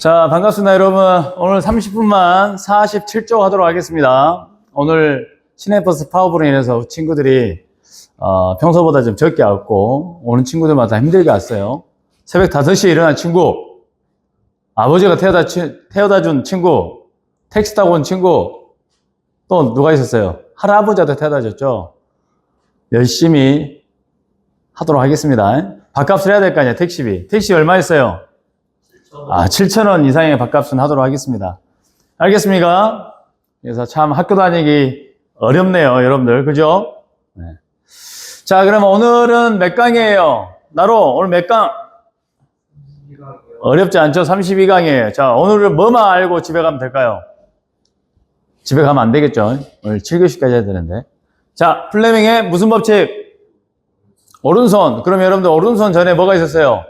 자, 반갑습니다, 여러분. 오늘 30분만 47조 하도록 하겠습니다. 오늘 시내버스 파업으로 인해서 친구들이 평소보다 좀 적게 왔고, 오는 친구들마다 힘들게 왔어요. 새벽 5시에 일어난 친구, 아버지가 태워다 준 친구, 택시 타고 온 친구, 또 누가 있었어요? 할아버지한테 태워다 줬죠. 열심히 하도록 하겠습니다. 밥값을 해야 될 거 아니에요, 택시비. 택시 얼마였어요? 7,000원 이상의 밥값은 하도록 하겠습니다. 알겠습니까? 그래서 참 학교 다니기 어렵네요, 여러분들. 그죠? 네. 자, 그러면 오늘은 몇 강이에요? 나로, 오늘 몇 강? 어렵지 않죠? 32강이에요. 자, 오늘은 뭐만 알고 집에 가면 될까요? 집에 가면 안 되겠죠? 오늘 7교시까지 해야 되는데. 자, 플레밍의 무슨 법칙? 오른손. 그럼 여러분들 오른손 전에 뭐가 있었어요?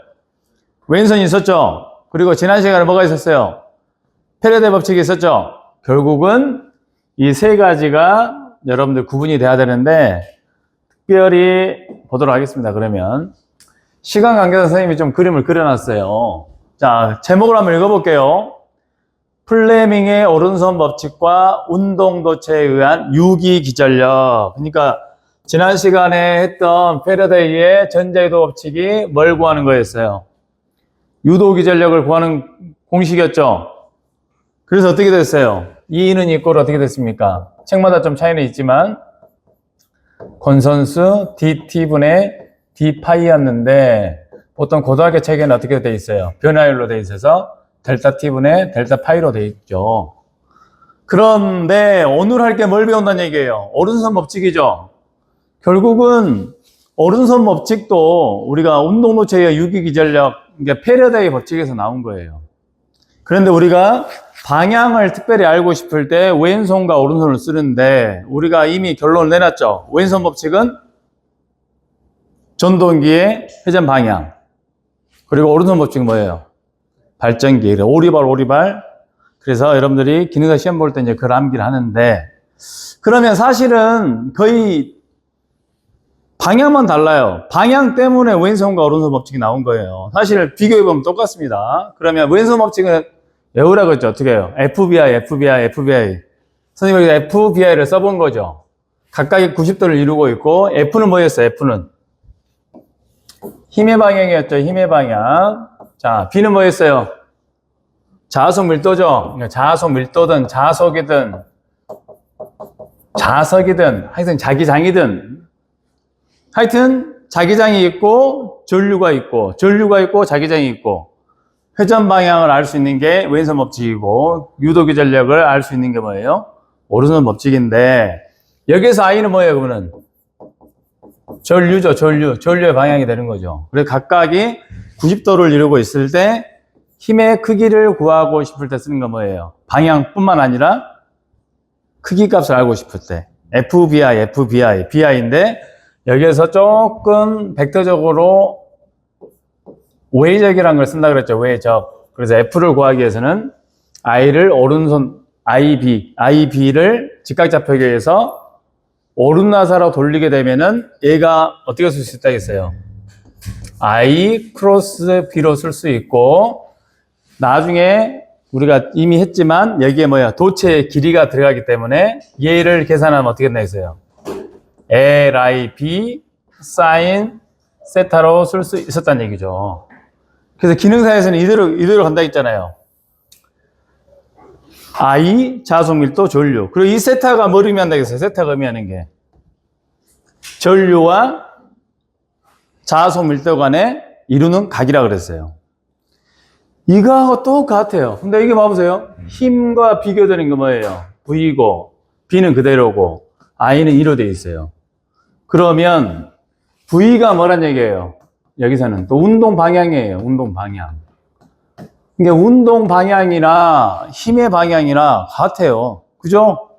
왼손이 있었죠? 그리고 지난 시간에 뭐가 있었어요? 패러데이 법칙이 있었죠? 결국은 이 세 가지가 여러분들 구분이 돼야 되는데, 특별히 보도록 하겠습니다. 그러면 시간 관계상 선생님이 좀 그림을 그려놨어요. 자, 제목을 한번 읽어볼게요. 플레밍의 오른손 법칙과 운동도체에 의한 유기기전력. 그러니까 지난 시간에 했던 패러데이의 전자유도 법칙이 뭘 구하는 거였어요? 유도기전력을 구하는 공식이었죠. 그래서 어떻게 됐어요? E는 이꼴 어떻게 됐습니까? 책마다 좀 차이는 있지만 건선수 dt분의 d파이였는데 보통 고등학교 책에는 어떻게 돼 있어요? 변화율로 돼 있어서 델타 t분의 델타 파이로 돼 있죠. 그런데 오늘 할 게 뭘 배운다는 얘기예요? 오른손 법칙이죠. 결국은 오른손 법칙도 우리가 운동도체의 유기기전력, 이게 패러데이 법칙에서 나온 거예요. 그런데 우리가 방향을 특별히 알고 싶을 때 왼손과 오른손을 쓰는데 우리가 이미 결론을 내놨죠. 왼손 법칙은 전동기의 회전 방향. 그리고 오른손 법칙은 뭐예요? 발전기. 오리발. 그래서 여러분들이 기능사 시험 볼 때 이제 그걸 암기를 하는데, 그러면 사실은 거의 방향만 달라요. 방향 때문에 왼손과 오른손 법칙이 나온 거예요. 사실 비교해보면 똑같습니다. 그러면 왼손 법칙은 외우라고 했죠. 어떻게 해요? FBI. 선생님이 FBI를 써본 거죠. 각각의 90도를 이루고 있고, F는 뭐였어요? F는 힘의 방향이었죠. 힘의 방향. 자, B는 뭐였어요? 자속 밀도죠. 자속 밀도든 자석이든 하여튼 자기장이든 하여튼 자기장이 있고 전류가 있고 자기장이 있고 회전 방향을 알 수 있는 게 왼손 법칙이고 유도기전력을 알 수 있는 게 뭐예요? 오른손 법칙인데, 여기서 I는 뭐예요? 그러면 전류죠. 전류의 방향이 되는 거죠. 그래서 각각이 90도를 이루고 있을 때 힘의 크기를 구하고 싶을 때 쓰는 건 뭐예요? 방향뿐만 아니라 크기 값을 알고 싶을 때 BI인데, 여기에서 조금 벡터적으로 외적이라는 걸 쓴다 그랬죠. 외적. 그래서 F를 구하기 위해서는 I를 오른손 IB를 직각좌표기에 의해서 오른나사로 돌리게 되면은 얘가 어떻게 쓸 수 있다 했어요? I 크로스 B로 쓸 수 있고, 나중에 우리가 이미 했지만 여기에 도체의 길이가 들어가기 때문에 얘를 계산하면 어떻게 된다 했어요? LIB 사인 세타로 쓸 수 있었다는 얘기죠. 그래서 기능사에서는 이대로 간다 했잖아요. I 자속밀도 전류. 그리고 이 세타가 뭘 의미한다 했어요? 세타가 의미하는 게 전류와 자속밀도 간에 이루는 각이라 그랬어요. 이거하고 똑같아요. 근데 이게 봐보세요. 힘과 비교되는 게 뭐예요? V고 B는 그대로고 I는 2로 되어 있어요. 그러면 V가 뭐란 얘기예요? 여기서는 또 운동 방향이에요. 운동 방향. 이게 운동 방향이나 힘의 방향이나 같아요. 그죠?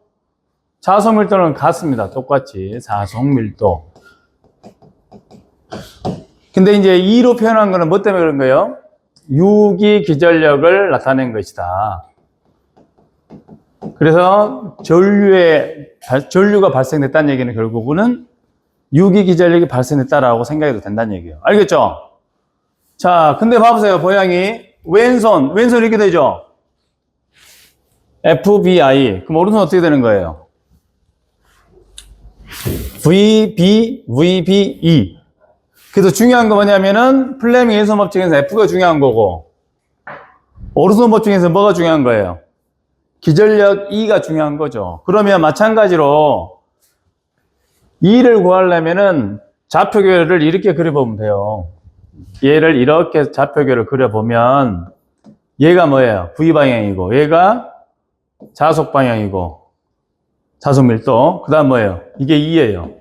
자속 밀도는 같습니다. 똑같이 자속 밀도. 근데 이제 2로 표현한 거는 뭐 때문에 그런 거예요? 유기기전력을 나타낸 것이다. 그래서 전류가 발생됐다는 얘기는 결국은 유기기전력이 발생했다라고 생각해도 된다는 얘기예요. 알겠죠? 자, 근데 봐보세요. 모양이 왼손 이렇게 되죠? FBI. 그럼 오른손 어떻게 되는 거예요? VBE. 그래서 중요한 거 뭐냐면은 플레밍 왼손 법칙에서 F가 중요한 거고 오른손 법칙에서 뭐가 중요한 거예요? 기전력 E가 중요한 거죠. 그러면 마찬가지로 E를 구하려면은 좌표계를 이렇게 그려보면 돼요. 얘를 이렇게 좌표계를 그려보면 얘가 뭐예요? V 방향이고 얘가 자속 방향이고 자속 밀도 그 다음 뭐예요? 이게 E예요.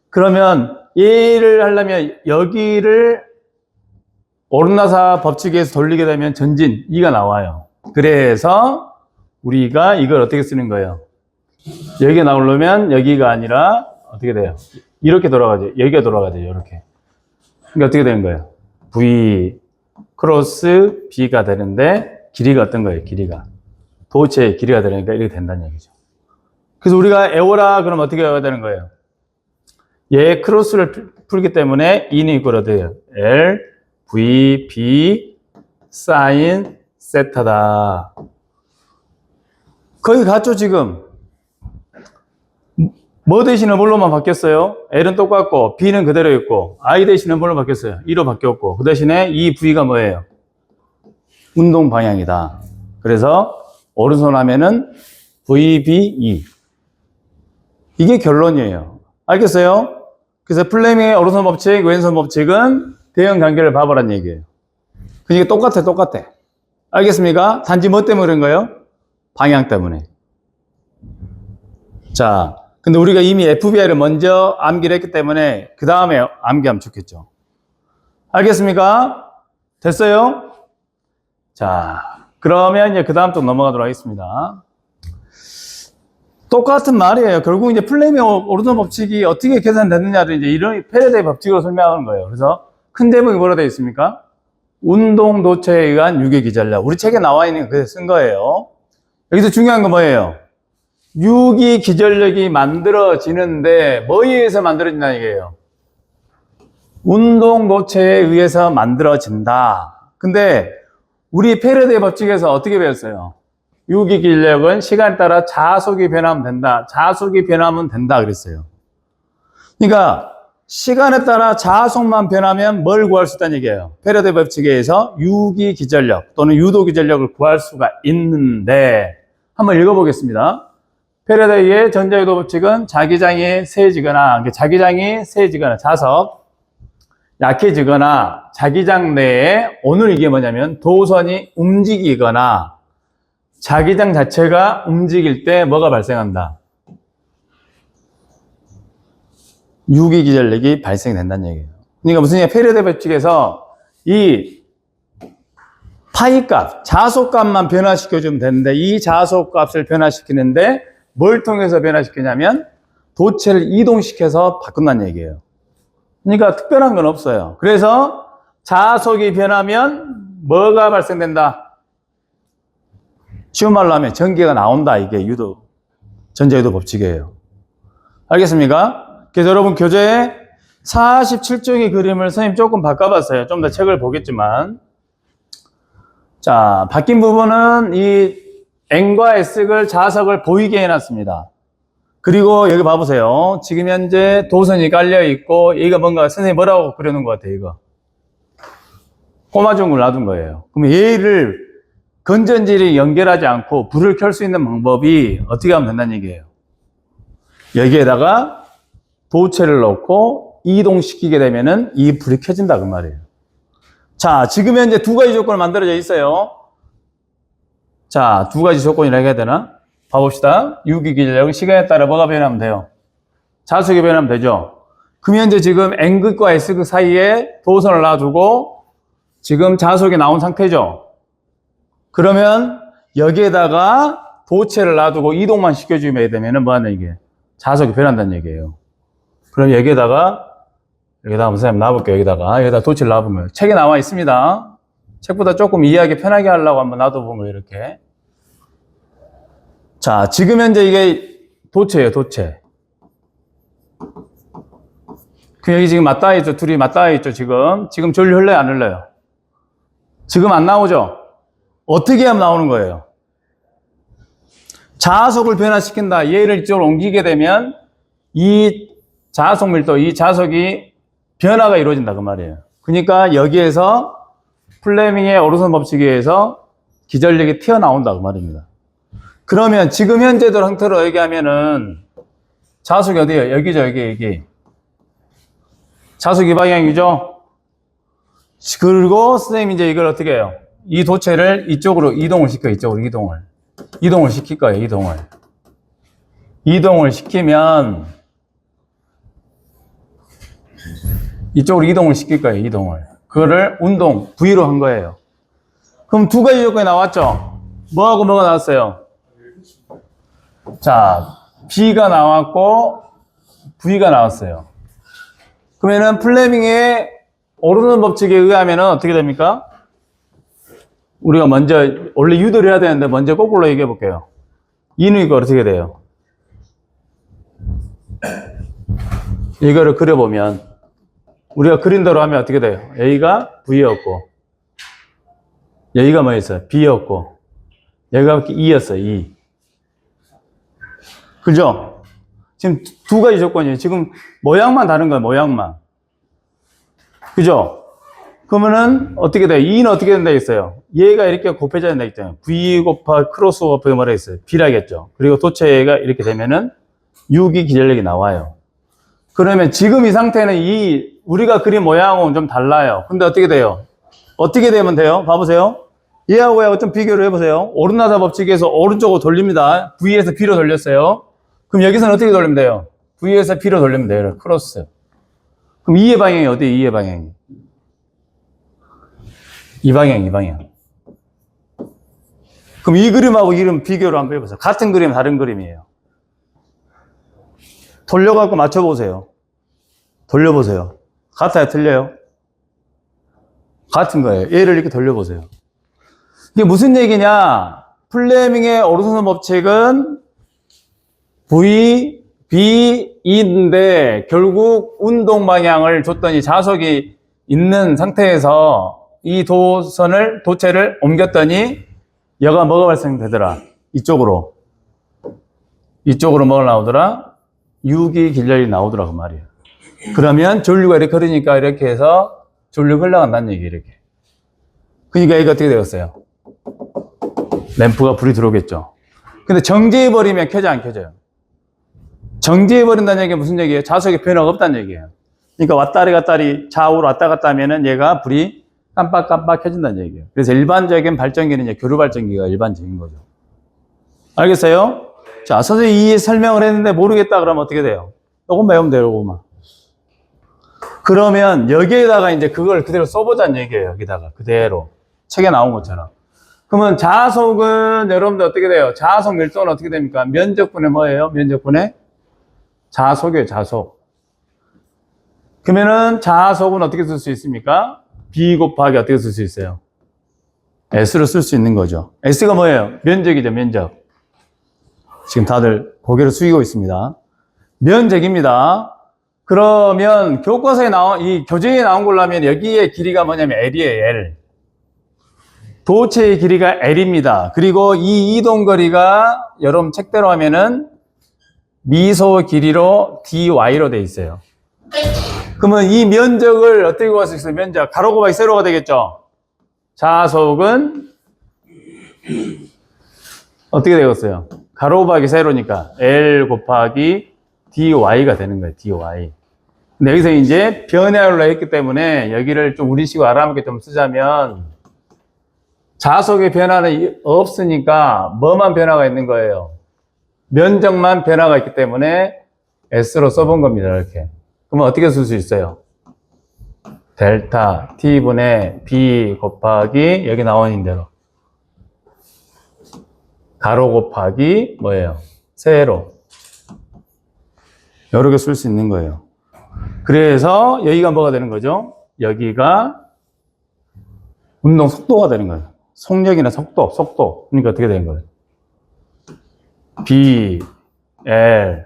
그러면 얘를 하려면 여기를 오른나사 법칙에서 돌리게 되면 전진 E가 나와요. 그래서 우리가 이걸 어떻게 쓰는 거예요? 여기가 나오려면 여기가 아니라 어떻게 돼요? 이렇게 돌아가죠. 여기가 돌아가죠. 이렇게. 그러니까 어떻게 되는 거예요? V 크로스 B가 되는데 길이가 어떤 거예요? 길이가. 도체의 길이가 되니까 이렇게 된다는 얘기죠. 그래서 우리가 에오라 그럼 어떻게 해야 되는 거예요? 얘 크로스를 풀기 때문에 E는 이꼴 어떻게 돼요? L, V, B, 사인, 세타다. 거의 같죠, 지금? 뭐 대신에 뭘로만 바뀌었어요? L은 똑같고, B는 그대로 있고, I 대신에 뭘로 바뀌었어요? E로 바뀌었고, 그 대신에 이 V가 뭐예요? 운동 방향이다. 그래서, 오른손 하면은 VBE. 이게 결론이에요. 알겠어요? 그래서 플레밍의 오른손 법칙, 왼손 법칙은 대형 관계를 봐보란 얘기예요. 그러니까 똑같아. 알겠습니까? 단지 뭐 때문에 그런 거예요? 방향 때문에. 자, 근데 우리가 이미 FBI를 먼저 암기를 했기 때문에 그 다음에 암기하면 좋겠죠. 알겠습니까? 됐어요? 자, 그러면 이제 그 다음 쪽 넘어가도록 하겠습니다. 똑같은 말이에요. 결국 이제 플레밍 오른손 법칙이 어떻게 계산됐느냐를 이제 이런 패러데이 법칙으로 설명하는 거예요. 그래서 큰 제목이 뭐라 되어 있습니까? 운동 도체에 의한 유기 기전력. 우리 책에 나와 있는 거 그래서 쓴 거예요. 여기서 중요한 건 뭐예요? 유기 기전력이 만들어지는데 뭐에 의해서 만들어진다는 얘기예요? 운동 도체에 의해서 만들어진다. 근데 우리 패러데이 법칙에서 어떻게 배웠어요? 유기 기전력은 시간에 따라 자속이 변하면 된다. 자속이 변하면 된다 그랬어요. 그러니까 시간에 따라 자속만 변하면 뭘 구할 수 있다는 얘기예요. 패러데이 법칙에 의해서 유기 기전력 또는 유도 기전력을 구할 수가 있는데 한번 읽어보겠습니다. 패러데이의 전자유도 법칙은 자기장이 세지거나 자석 약해지거나 자기장 내에 오늘 이게 뭐냐면 도선이 움직이거나 자기장 자체가 움직일 때 뭐가 발생한다? 유기 기전력이 발생된다는 얘기예요. 그러니까 무슨 얘기야? 패러데이 법칙에서 이 파이값, 자속값만 변화시켜주면 되는데 이 자속값을 변화시키는데 뭘 통해서 변화시키냐면 도체를 이동시켜서 바꾼다는 얘기예요. 그러니까 특별한 건 없어요. 그래서 자속이 변하면 뭐가 발생된다? 쉬운 말로 하면 전기가 나온다. 이게 전자유도 법칙이에요. 알겠습니까? 그래서 여러분 교재에 47쪽의 그림을 선생님 조금 바꿔봤어요. 좀 더 책을 보겠지만. 자, 바뀐 부분은 이 N과 S를 자석을 보이게 해놨습니다. 그리고 여기 봐보세요. 지금 현재 도선이 깔려있고 얘가 뭔가 선생님이 뭐라고 그려놓은 것 같아요. 이거 꼽아준 걸 놔둔 거예요. 그럼 얘를 건전지를 연결하지 않고 불을 켤 수 있는 방법이 어떻게 하면 된다는 얘기예요. 여기에다가 도체를 넣고 이동시키게 되면은 이 불이 켜진다 그 말이에요. 자, 지금 현재 두 가지 조건을 만들어져 있어요. 자, 두 가지 조건이라고 해야 되나? 봐봅시다. 유기 기전력은 시간에 따라 뭐가 변하면 돼요? 자속이 변하면 되죠. 그럼 현재 지금 N극과 S극 사이에 도선을 놔두고 지금 자속이 나온 상태죠. 그러면 여기에다가 도체를 놔두고 이동만 시켜주면 되면은 뭐하는 얘기예요? 자속이 변한다는 얘기예요. 그럼 여기에다가 선생님 놔볼게요. 여기다가 도체를 놔보면 책에 나와 있습니다. 책보다 조금 이해하기 편하게 하려고 한번 놔둬보면 이렇게. 자, 지금 현재 이게 도체예요, 도체. 그 여기 지금 맞닿아 있죠. 둘이 맞닿아 있죠, 지금. 지금 전류 흘러요, 안 흘러요? 지금 안 나오죠? 어떻게 하면 나오는 거예요? 자속을 변화시킨다. 얘를 이쪽으로 옮기게 되면 이 자속 밀도, 이 자속이 변화가 이루어진다. 그 말이에요. 그러니까 여기에서 플레밍의 오른손 법칙에 의해서 기전력이 튀어나온다. 그 말입니다. 그러면 지금 현재도 형태로 얘기하면은 자속이 어디예요? 여기죠, 여기. 자속 이 방향이죠? 그리고 선생님이 이제 이걸 어떻게 해요? 이 도체를 이쪽으로 이동을 시켜, 이쪽으로 이동을 시킬 거예요, 이동을 시키면 이쪽으로 이동을 시킬 거예요, 그거를 운동, V로 한 거예요. 그럼 두 가지 조건이 나왔죠? 뭐하고 뭐가 나왔어요? 자, B가 나왔고 V가 나왔어요. 그러면은 플레밍의 오르는 법칙에 의하면은 어떻게 됩니까? 우리가 먼저 원래 유도를 해야 되는데 먼저 거꾸로 얘기해 볼게요. 이는 이거 어떻게 돼요? 이거를 그려보면 우리가 그린 대로 하면 어떻게 돼요? A가 V였고 여기가 뭐였어요? B였고 여기가 E였어요. E. 그죠? 지금 두 가지 조건이에요. 지금 모양만 다른 거예요. 모양만. 그죠? 그러면은 어떻게 돼요? E는 어떻게 된다 했어요? 얘가 이렇게 곱해져야 된다 했잖아요. V 곱하기 크로스 곱하기 뭐라 했어요? B라겠죠. 그리고 도체가 이렇게 되면은 6이 기전력이 나와요. 그러면 지금 이 상태는 이 우리가 그린 모양하고는 좀 달라요. 근데 어떻게 돼요? 어떻게 되면 돼요? 봐보세요. 얘하고 얘하고 좀 비교를 해보세요. 오른나사 법칙에서 오른쪽으로 돌립니다. V에서 B로 돌렸어요. 그럼 여기서는 어떻게 돌리면 돼요? V에서 B로 돌리면 돼요. 크로스. 그럼 E의 방향이 어디예요? E의 방향이. 이 방향. 그럼 이 그림하고 이 그림 비교를 한번 해보세요. 같은 그림, 다른 그림이에요. 돌려갖고 맞춰보세요. 돌려보세요. 같아요? 틀려요? 같은 거예요. 얘를 이렇게 돌려보세요. 이게 무슨 얘기냐? 플레밍의 오른손 법칙은 V, B, E인데 결국 운동 방향을 줬더니 자석이 있는 상태에서 이 도체를 옮겼더니 여가 뭐가 발생되더라? 이쪽으로 뭐가 나오더라? 6이 기전력이 나오더라 그 말이에요. 그러면 전류가 이렇게 흐르니까 이렇게 해서 전류 흘러간다는 얘기예요. 이렇게. 그러니까 이게 어떻게 되었어요? 램프가 불이 들어오겠죠. 근데 정지해버리면 켜져 안 켜져요? 정지해버린다는 얘기가 무슨 얘기예요? 자석에 변화가 없다는 얘기예요. 그러니까 왔다리 갔다리 좌우로 왔다 갔다 하면은 얘가 불이 깜빡깜빡 켜진다는 얘기예요. 그래서 일반적인 발전기는 이제 교류 발전기가 일반적인 거죠. 알겠어요? 자, 선생님이 이 설명을 했는데 모르겠다 그러면 어떻게 돼요? 요것만 외우면 돼요, 요것만. 그러면 여기에다가 이제 그걸 그대로 써보자는 얘기예요, 여기다가. 그대로. 책에 나온 것처럼. 그러면 자속은 여러분들 어떻게 돼요? 자속 밀도는 어떻게 됩니까? 면적분의 뭐예요? 면적분의 자속이에요, 자속. 그러면은 자속은 어떻게 쓸 수 있습니까? B 곱하기 어떻게 쓸 수 있어요? S로 쓸 수 있는 거죠. S가 뭐예요? 면적이죠, 면적. 지금 다들 고개를 숙이고 있습니다. 면적입니다. 그러면 교과서에 이 교재에 나온 걸로 하면 여기에 길이가 뭐냐면 L이에요, L. 도체의 길이가 L입니다. 그리고 이 이동거리가 여러분 책대로 하면은 미소 길이로 DY로 돼 있어요. 그러면 이 면적을 어떻게 구할 수 있어요? 면적. 가로 곱하기 세로가 되겠죠? 자속은 어떻게 되겠어요? 가로 곱하기 세로니까 L 곱하기 DY가 되는 거예요. DY. 근데 여기서 이제 변화율로 했기 때문에 여기를 좀 우리식으로 알아먹게 좀 쓰자면 자속의 변화는 없으니까 뭐만 변화가 있는 거예요? 면적만 변화가 있기 때문에 S로 써본 겁니다. 이렇게. 그러면 어떻게 쓸 수 있어요? 델타 T분의 B 곱하기 여기 나와 있는 대로 가로 곱하기 뭐예요? 세로. 여러 개 쓸 수 있는 거예요. 그래서 여기가 뭐가 되는 거죠? 여기가 운동 속도가 되는 거예요. 속력이나 속도. 그러니까 어떻게 되는 거예요? B, L,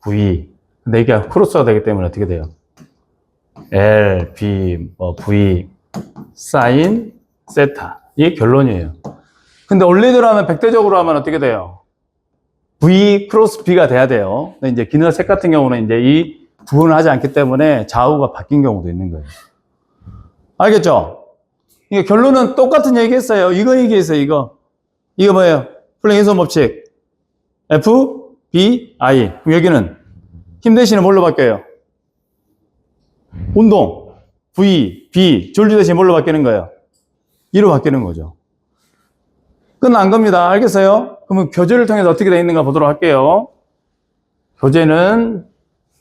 V. 근데 이게 크로스가 되기 때문에 어떻게 돼요? L, B, V, 사인 세타. 이게 결론이에요. 근데 원리대로 하면 백대적으로 하면 어떻게 돼요? V 크로스 B가 돼야 돼요. 근데 이제 기능의 색 같은 경우는 이제 이 구분을 하지 않기 때문에 좌우가 바뀐 경우도 있는 거예요. 알겠죠? 이게 결론은 똑같은 얘기 했어요. 이거 얘기했어요, 이거. 이거 뭐예요? 플랭 인선 법칙. F, B, I. 그럼 여기는 힘 대신에 뭘로 바뀌어요? 운동. V, B. 졸류 대신에 뭘로 바뀌는 거예요? E로 바뀌는 거죠. 끝난 겁니다. 알겠어요? 그러면 교재를 통해서 어떻게 되어 있는가 보도록 할게요. 교재는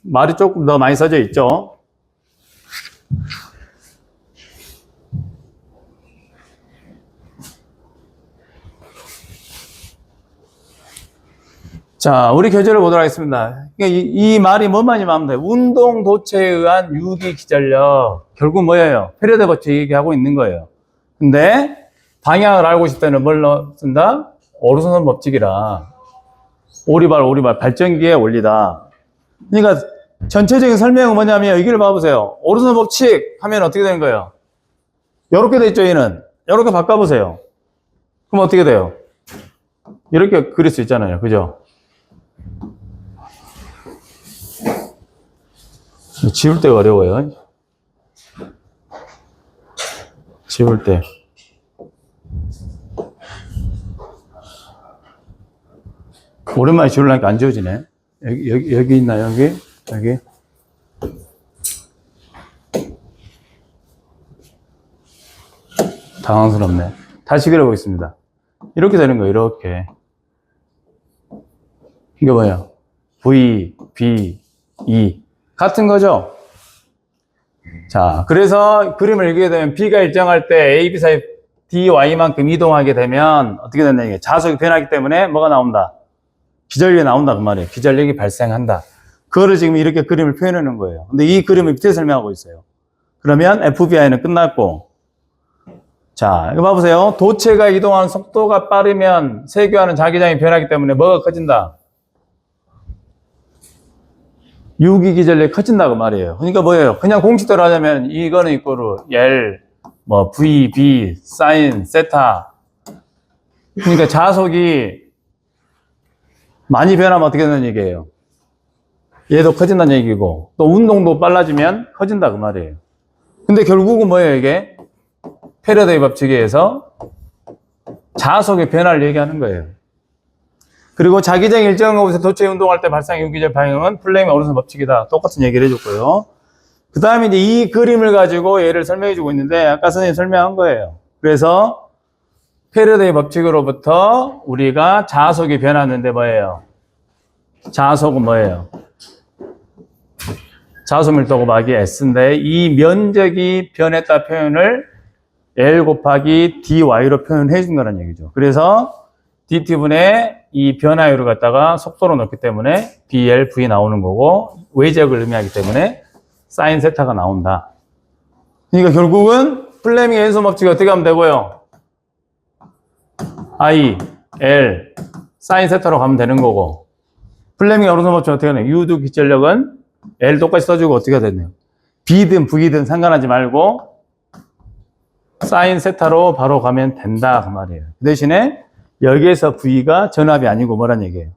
말이 조금 더 많이 써져 있죠. 자, 우리 교재를 보도록 하겠습니다. 이 말이 뭔 말이냐면 합니다. 운동 도체에 의한 유기 기전력. 결국 뭐예요? 페레데 법칙 얘기하고 있는 거예요. 근데 방향을 알고 싶을 때는 뭘 쓴다? 오른손 법칙이라. 오리발, 발전기의 원리다. 그러니까 전체적인 설명은 뭐냐면 여기를 봐보세요. 오른손 법칙 하면 어떻게 되는 거예요? 이렇게 돼 있죠, 얘는. 이렇게 바꿔보세요. 그럼 어떻게 돼요? 이렇게 그릴 수 있잖아요. 그죠? 지울 때가 어려워요. 지울 때. 오랜만에 지우려니까 안 지워지네. 여기 있나, 여기? 당황스럽네. 다시 그려보겠습니다. 이렇게 되는 거예요, 이렇게. 이거 뭐예요? V, B, E. 같은 거죠? 자, 그래서 그림을 읽게 되면 B가 일정할 때 A, B 사이 DY만큼 이동하게 되면 어떻게 된다, 이게 자속이 변하기 때문에 뭐가 나온다? 기전력이 나온다, 그 말이에요. 기전력이 발생한다. 그거를 지금 이렇게 그림을 표현해 놓은 거예요. 근데 이 그림을 밑에 설명하고 있어요. 그러면 FBI는 끝났고, 자, 이거 봐보세요. 도체가 이동하는 속도가 빠르면 세교하는 자기장이 변하기 때문에 뭐가 커진다? 유기 기전력이 커진다고 말이에요. 그러니까 뭐예요? 그냥 공식대로 하자면 이거는 이꼬르 L, 뭐 V, B, 사인, 세타. 그러니까 자속이 많이 변하면 어떻게 되는 얘기예요? 얘도 커진다는 얘기고, 또 운동도 빨라지면 커진다 그 말이에요. 근데 결국은 뭐예요, 이게? 패러데이 법칙에 의해서 자속의 변화를 얘기하는 거예요. 그리고 자기장 일정한 곳에서 도체 운동할 때 발생한 유기적 반응은 플레밍의 오른손 법칙이다. 똑같은 얘기를 해줬고요. 그 다음에 이제 이 그림을 가지고 얘를 설명해주고 있는데, 아까 선생님이 설명한 거예요. 그래서 패러데이 법칙으로부터 우리가 자속이 변하는데 뭐예요? 자속은 뭐예요? 자속 밀도 곱하기 S인데 이 면적이 변했다 표현을 L 곱하기 DY로 표현해 준 거란 얘기죠. 그래서 DT분의 이 변화율을 갖다가 속도로 넣기 때문에 BLV 나오는 거고, 외적을 의미하기 때문에 사인 세타가 나온다. 그러니까 결국은 플레밍의 연소 법칙이 어떻게 하면 되고요? I, L, 사인 세타로 가면 되는 거고, 플레밍의 오른손 법칙은 어떻게 하냐? U도 기전력은 L 똑같이 써주고 어떻게 되네요? B든 V든 상관하지 말고 사인 세타로 바로 가면 된다 그 말이에요. 그 대신에 여기에서 V가 전압이 아니고 뭐란 얘기예요?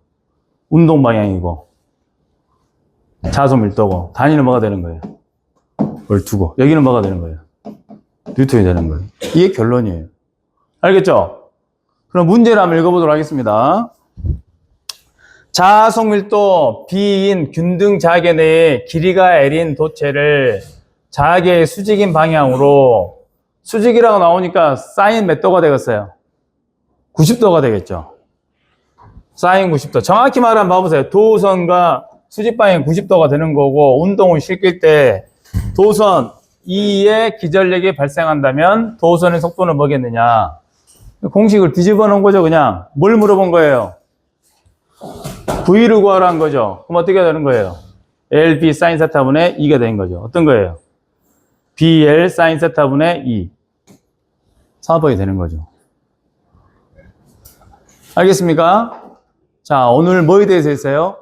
운동 방향이고 자속 밀도고, 단위는 뭐가 되는 거예요? 볼트고, 여기는 뭐가 되는 거예요? 뉴턴이 되는 거예요. 이게 결론이에요. 알겠죠? 그럼 문제를 한번 읽어보도록 하겠습니다. 자속 밀도 B인 균등 자계 내에 길이가 L인 도체를 자계의 수직인 방향으로, 수직이라고 나오니까 사인 몇 도가 되겠어요? 90도가 되겠죠. 사인 90도. 정확히 말하면 봐보세요. 도선과 수직 방향 90도가 되는 거고, 운동을 시킬 때 도선 E의 기전력이 발생한다면 도선의 속도는 뭐겠느냐? 공식을 뒤집어 놓은 거죠, 그냥. 뭘 물어본 거예요? V를 구하라는 거죠. 그럼 어떻게 되는 거예요? LB 사인 세타분의 2가 되는 거죠. 어떤 거예요? BL 사인 세타분의 2. 4번이 되는 거죠. 알겠습니까? 자, 오늘 뭐에 대해서 했어요?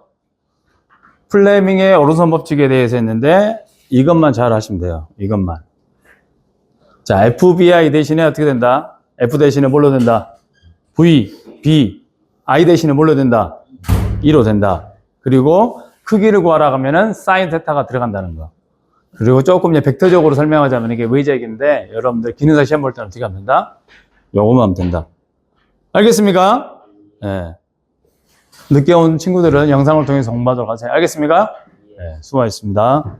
플레밍의 오른손 법칙에 대해서 했는데, 이것만 잘 하시면 돼요. 이것만. 자, FBI 대신에 어떻게 된다? F 대신에 뭘로 된다? V, B, I 대신에 뭘로 된다? 2로 된다. 그리고 크기를 구하라 하면은 사인 세타가 들어간다는 거. 그리고 조금 이제 벡터적으로 설명하자면 이게 V제기인데 여러분들 기능사 시험 볼 때는 어떻게 하면 된다? 요거만 하면 된다. 알겠습니까? 예. 늦게 온 친구들은 영상을 통해서 공부하도록 하세요. 알겠습니까? 예, 수고하셨습니다.